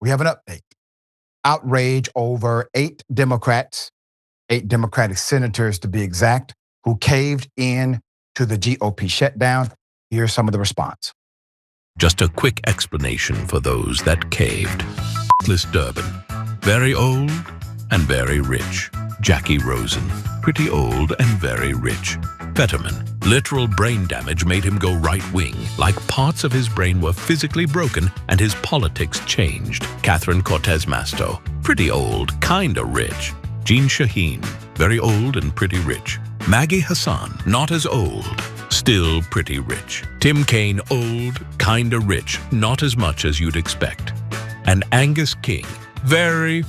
We have an update. Outrage over 8 Democrats, 8 Democratic senators to be exact, who caved in to the GOP shutdown. Here's some of the response. Just a quick explanation for those that caved. Liz Durbin, very old and very rich. Jackie Rosen, pretty old and very rich. Fetterman, literal brain damage made him go right-wing, like parts of his brain were physically broken and his politics changed. Catherine Cortez Masto, pretty old, kinda rich. Jean Shaheen, very old and pretty rich. Maggie Hassan, not as old, still pretty rich. Tim Kaine, old, kinda rich, not as much as you'd expect. And Angus King, very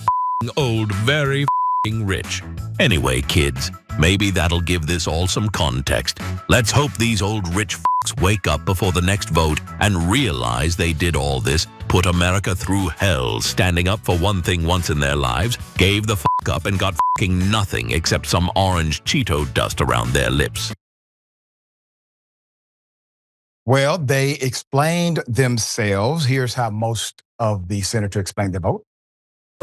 old, very rich. Anyway, kids, maybe that'll give this all some context. Let's hope these old rich wake up before the next vote and realize they did all this, put America through hell, standing up for one thing once in their lives, gave the up and got nothing except some orange Cheeto dust around their lips. Well, they explained themselves. Here's how most of the senators explained their vote.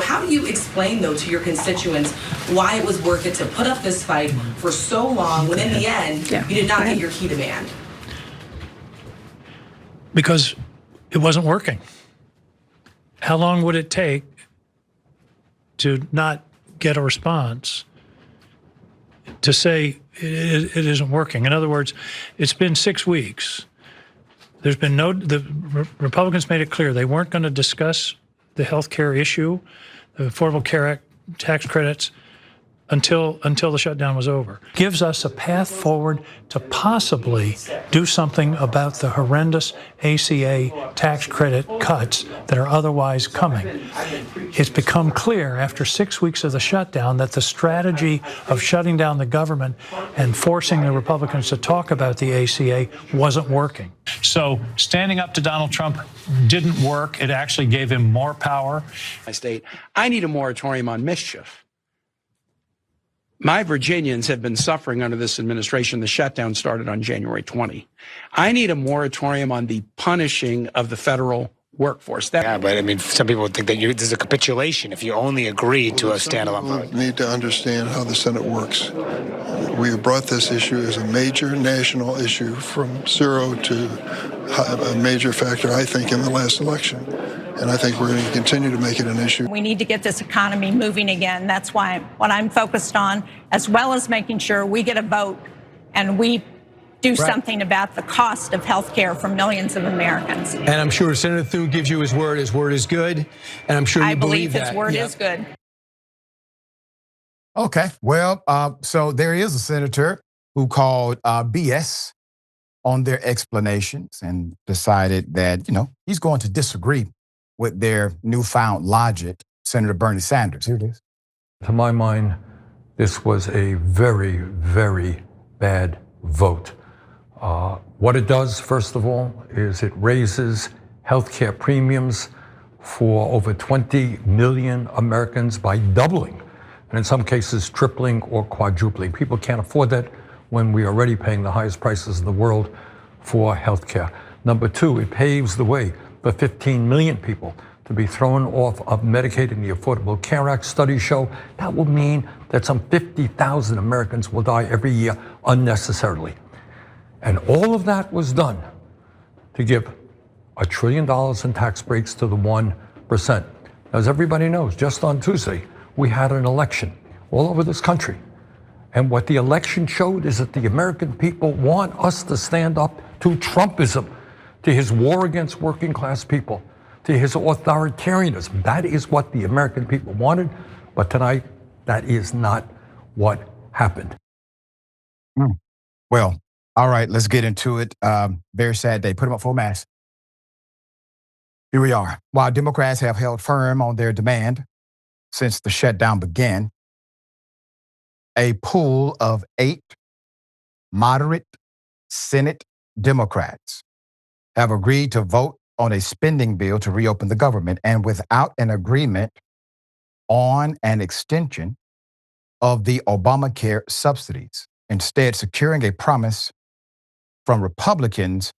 How do you explain, though, to your constituents why it was worth it to put up this fight for so long when in the end you did not get your key demand? Because it wasn't working. How long would it take to not get a response to say it isn't working? In other words, it's been 6 weeks. There's been the Republicans made it clear they weren't going to discuss the health care issue, the Affordable Care Act tax credits, until the shutdown was over. Gives us a path forward to possibly do something about the horrendous ACA tax credit cuts that are otherwise coming. It's become clear after 6 weeks of the shutdown that the strategy of shutting down the government and forcing the Republicans to talk about the ACA wasn't working. So standing up to Donald Trump didn't work. It actually gave him more power. I need a moratorium on mischief. My Virginians have been suffering under this administration. The shutdown started on January 20. I need a moratorium on the punishing of the federal workforce. Yeah, but I mean, some people think that there's a capitulation if you only agree to a standalone vote. We need to understand how the Senate works. We have brought this issue as a major national issue from zero to a major factor, I think, in the last election. And I think we're going to continue to make it an issue. We need to get this economy moving again. That's what I'm focused on, as well as making sure we get a vote and we do something about the cost of health care for millions of Americans. And I'm sure Senator Thune gives you his word. His word is good. And I'm sure you believe that. I believe his word is good. Okay, well, so there is a senator who called BS on their explanations and decided that, he's going to disagree with their newfound logic, Senator Bernie Sanders. Here it is. To my mind, this was a very, very bad vote. What it does, first of all, is it raises healthcare premiums for over 20 million Americans by doubling, and in some cases tripling or quadrupling. People can't afford that when we're already paying the highest prices in the world for healthcare. Number two, it paves the way for 15 million people to be thrown off of Medicaid and the Affordable Care Act. Studies show that will mean that some 50,000 Americans will die every year unnecessarily. And all of that was done to give $1 trillion in tax breaks to the 1%. As everybody knows, just on Tuesday, we had an election all over this country. And what the election showed is that the American people want us to stand up to Trumpism, to his war against working class people, to his authoritarianism. That is what the American people wanted, but tonight, that is not what happened. Well, all right, let's get into it. Very sad day. Put them up full mask. Here we are. While Democrats have held firm on their demand since the shutdown began, a pool of 8 moderate Senate Democrats have agreed to vote on a spending bill to reopen the government, and without an agreement on an extension of the Obamacare subsidies, instead securing a promise from Republicans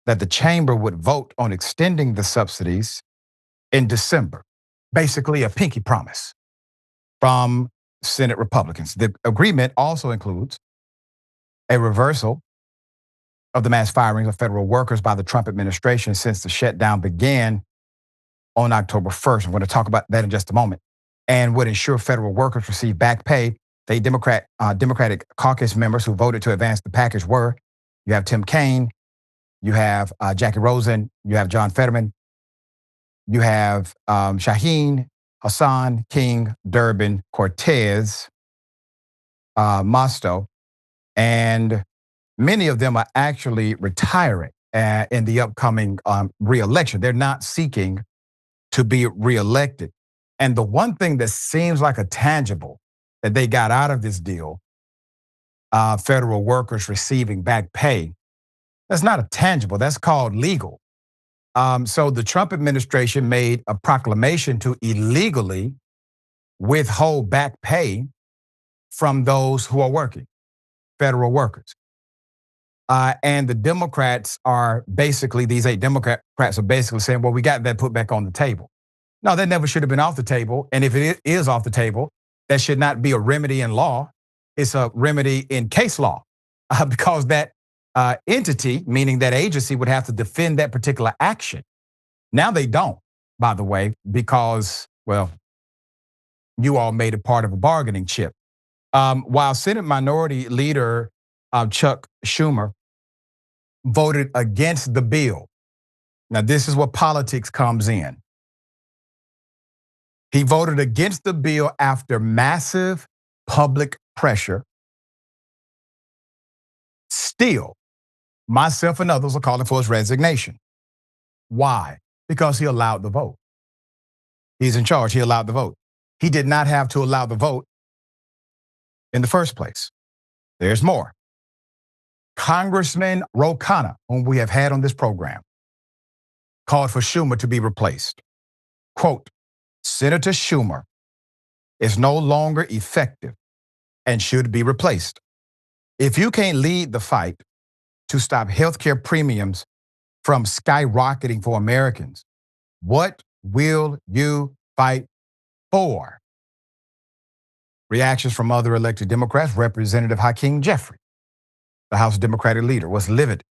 that the chamber would vote on extending the subsidies in December. Basically a pinky promise from Senate Republicans. The agreement also includes a reversal of the mass firings of federal workers by the Trump administration since the shutdown began on October 1st. I'm going to talk about that in just a moment. And would ensure federal workers receive back pay. The Democratic caucus members who voted to advance the package were, you have Tim Kaine, you have Jackie Rosen, you have John Fetterman, you have Shaheen, Hassan, King, Durbin, Cortez, Mosto, and many of them are actually retiring in the upcoming re-election. They're not seeking to be re-elected. And the one thing that seems like a tangible that they got out of this deal, federal workers receiving back pay, that's not a tangible, that's called legal. So the Trump administration made a proclamation to illegally withhold back pay from those who are working, federal workers. And the Democrats are basically, these 8 Democrats are basically saying, well, we got that put back on the table. No, that never should have been off the table. And if it is off the table, that should not be a remedy in law. It's a remedy in case law because that entity, meaning that agency, would have to defend that particular action. Now they don't, by the way, because, well, you all made it part of a bargaining chip. While Senate Minority Leader Chuck Schumer voted against the bill. Now, this is where politics comes in. He voted against the bill after massive public pressure. Still, myself and others are calling for his resignation. Why? Because he allowed the vote. He's in charge. He allowed the vote. He did not have to allow the vote in the first place. There's more. Congressman Ro Khanna, whom we have had on this program, called for Schumer to be replaced. Quote, Senator Schumer is no longer effective and should be replaced. If you can't lead the fight to stop healthcare premiums from skyrocketing for Americans, what will you fight for? Reactions from other elected Democrats. Representative Hakeem Jeffrey, the House Democratic leader, was livid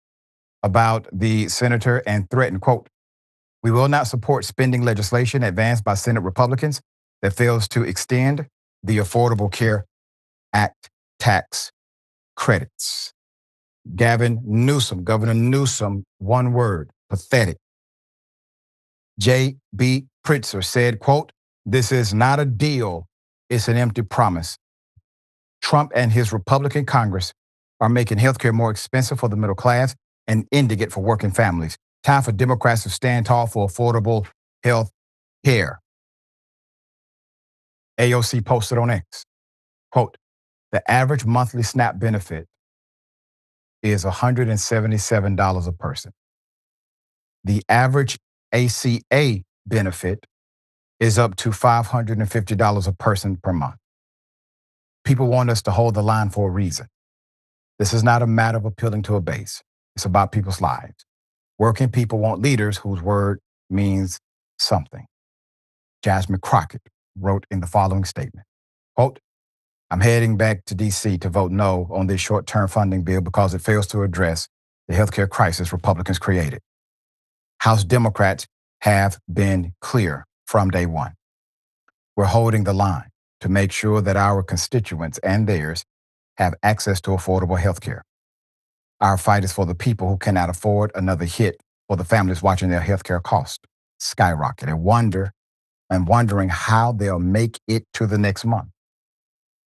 about the senator and threatened, quote, we will not support spending legislation advanced by Senate Republicans that fails to extend the Affordable Care Act tax credits. Governor Newsom, one word, pathetic. J.B. Pritzker said, quote, this is not a deal, it's an empty promise. Trump and his Republican Congress are making healthcare more expensive for the middle class and ending it for working families. Time for Democrats to stand tall for affordable health care. AOC posted on X, quote, the average monthly SNAP benefit is $177 a person. The average ACA benefit is up to $550 a person per month. People want us to hold the line for a reason. This is not a matter of appealing to a base. It's about people's lives. Working people want leaders whose word means something. Jasmine Crockett wrote in the following statement, quote, I'm heading back to D.C. to vote no on this short-term funding bill because it fails to address the healthcare crisis Republicans created. House Democrats have been clear from day one. We're holding the line to make sure that our constituents and theirs have access to affordable healthcare. Our fight is for the people who cannot afford another hit for the families watching their healthcare costs skyrocket and wondering how they'll make it to the next month.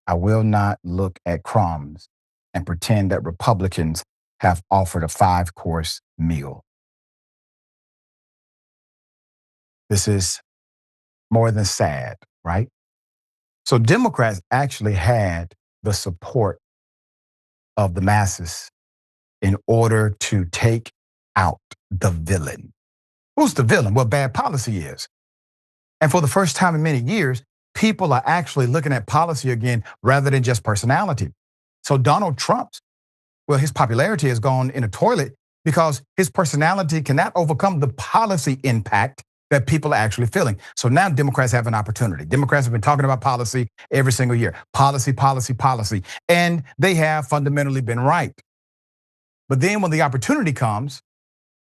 I will not look at crumbs and pretend that Republicans have offered a 5-course meal. This is more than sad, right? So Democrats actually had the support of the masses in order to take out the villain. Who's the villain? Well, bad policy is. And for the first time in many years, people are actually looking at policy again rather than just personality. So Donald Trump's, well, his popularity has gone in a toilet because his personality cannot overcome the policy impact that people are actually feeling. So now Democrats have an opportunity. Democrats have been talking about policy every single year. Policy, policy, policy. And they have fundamentally been right. But then when the opportunity comes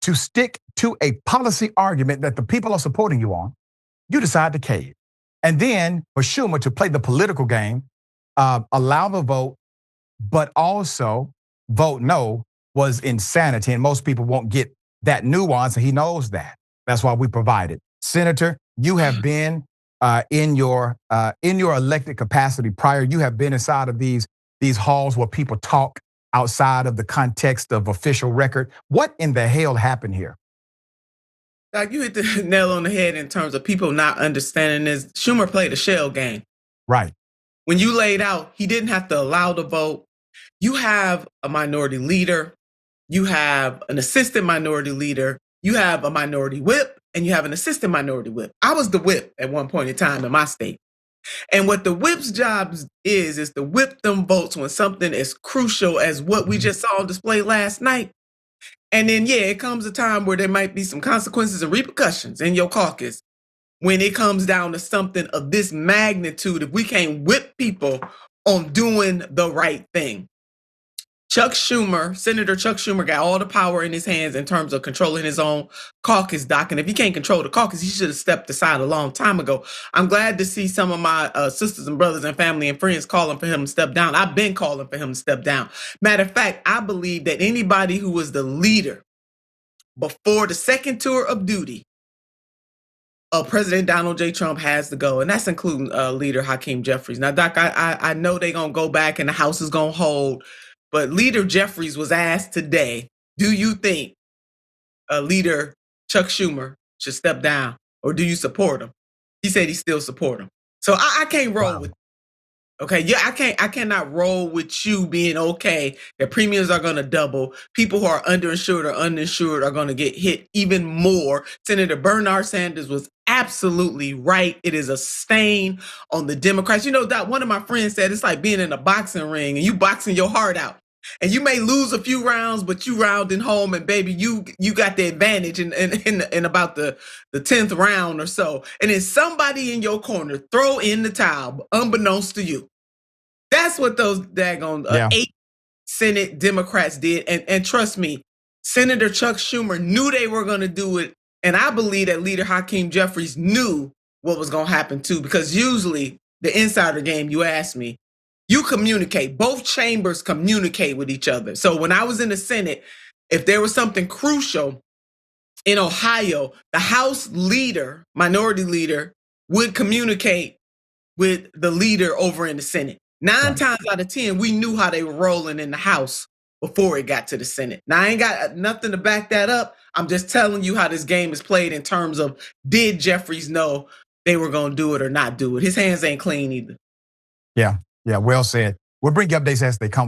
to stick to a policy argument that the people are supporting you on, you decide to cave. And then for Schumer to play the political game, allow the vote, but also vote no, was insanity. And most people won't get that nuance, and he knows that. That's why we provide it. Senator, you have been in your elected capacity prior. You have been inside of these halls where people talk outside of the context of official record. What in the hell happened here? Like, you hit the nail on the head in terms of people not understanding this. Schumer played a shell game. Right. When you laid out, he didn't have to allow the vote. You have a minority leader. You have an assistant minority leader. You have a minority whip, and you have an assistant minority whip. I was the whip at one point in time in my state. And what the whip's job is to whip them votes when something as crucial as what we just saw on display last night. And then, yeah, it comes a time where there might be some consequences and repercussions in your caucus when it comes down to something of this magnitude. If we can't whip people on doing the right thing. Chuck Schumer, Senator Chuck Schumer, got all the power in his hands in terms of controlling his own caucus dock. And if he can't control the caucus, he should have stepped aside a long time ago. I'm glad to see some of my sisters and brothers and family and friends calling for him to step down. I've been calling for him to step down. Matter of fact, I believe that anybody who was the leader before the second tour of duty of President Donald J. Trump has to go. And that's including Leader Hakeem Jeffries. Now, Doc, I know they're going to go back and the House is going to hold. But Leader Jeffries was asked today, do you think Leader Chuck Schumer should step down, or do you support him? He said he still support him. So I can't roll with it. Okay, yeah, I cannot roll with you being okay that premiums are going to double. People who are underinsured or uninsured are going to get hit even more. Senator Bernard Sanders was absolutely right. It is a stain on the Democrats. You know, Doc, one of my friends said it's like being in a boxing ring and you boxing your heart out. And you may lose a few rounds, but you rounding home, and baby, you got the advantage in about the 10th round or so. And then somebody in your corner throw in the towel, unbeknownst to you. That's what those daggone 8 Senate Democrats did. And trust me, Senator Chuck Schumer knew they were going to do it. And I believe that Leader Hakeem Jeffries knew what was going to happen too, because usually the insider game, you ask me, you communicate. Both chambers communicate with each other. So when I was in the Senate, if there was something crucial in Ohio, the House leader, minority leader, would communicate with the leader over in the Senate. 9 times out of 10, we knew how they were rolling in the House before it got to the Senate. Now, I ain't got nothing to back that up. I'm just telling you how this game is played in terms of, did Jeffries know they were going to do it or not do it? His hands ain't clean either. Yeah, well said. We'll bring you updates as they come.